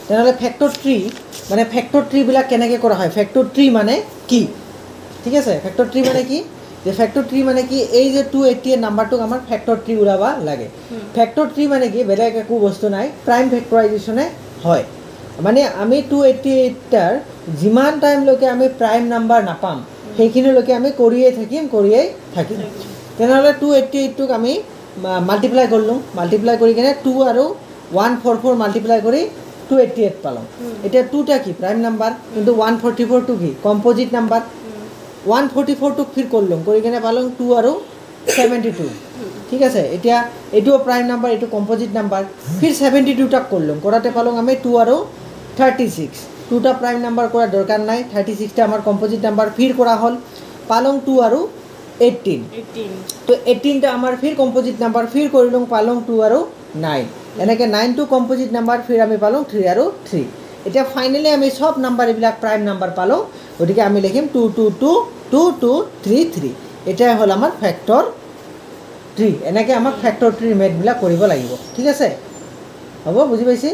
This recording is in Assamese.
তেনেহ'লে ফেক্টৰ ট্ৰী মানে ফেক্টৰ ট্ৰীবিলাক কেনেকৈ কৰা হয় ফেক্টৰ ট্ৰী মানে কি ঠিক আছে ফেক্টৰ ট্ৰী মানে কি যে ফেক্টৰ ট্ৰী মানে কি এই যে 288 নাম্বাৰটোক আমাৰ ফেক্টৰ ট্ৰী ওলাব লাগে ফেক্টৰ ট্ৰী মানে কি বেলেগ একো বস্তু নাই প্ৰাইম ফেক্টৰাইজেশ্যনে হয় মানে আমি 288টাৰ যিমান টাইমলৈকে আমি প্ৰাইম নাম্বাৰ নাপাম সেইখিনিলৈকে আমি কৰিয়েই থাকিম তেনেহ'লে 288টোক আমি মাল্টিপ্লাই কৰিলোঁ মাল্টিপ্লাই কৰি কিনে 2 আৰু 144 মাল্টিপ্লাই কৰি 288 পালোঁ এতিয়া 2টা কি প্ৰাইম নাম্বাৰ কিন্তু 144টো কি কম্পজিট নাম্বাৰ 144টোক ফিৰ কৰিলোঁ কৰি কিনে পালোঁ 2 আৰু 72 ঠিক আছে এতিয়া এইটোও প্ৰাইম নাম্বাৰ এইটো কম্পজিট নাম্বাৰ ফিৰ 72টাক কৰিলোঁ কৰাতে পালোঁ আমি 2 আৰু 36 2টা প্ৰাইম নাম্বাৰ কৰাৰ দৰকাৰ নাই 36টা আমাৰ কম্পজিট নাম্বাৰ ফিৰ কৰা হ'ল পালোঁ 2 আৰু 18 তো 18টা আমাৰ ফিৰ কম্পজিট নাম্বাৰ ফিৰ কৰিলোঁ পালোঁ 2 আৰু 9 এনেকৈ 9টো কম্পজিট নাম্বাৰ ফিৰ আমি পালোঁ 3 আৰু 3 এতিয়া ফাইনেলি আমি সব নাম্বাৰ এইবিলাক প্ৰাইম নাম্বাৰ পালোঁ গতিকে আমি লিখিম 2222233 এটাই হ'ল আমাৰ ফেক্টৰ ট্ৰী এনেকৈ আমাক ফেক্টৰ ট্ৰী মেথবিলাক কৰিব লাগিব ঠিক আছে হ'ব বুজি পাইছে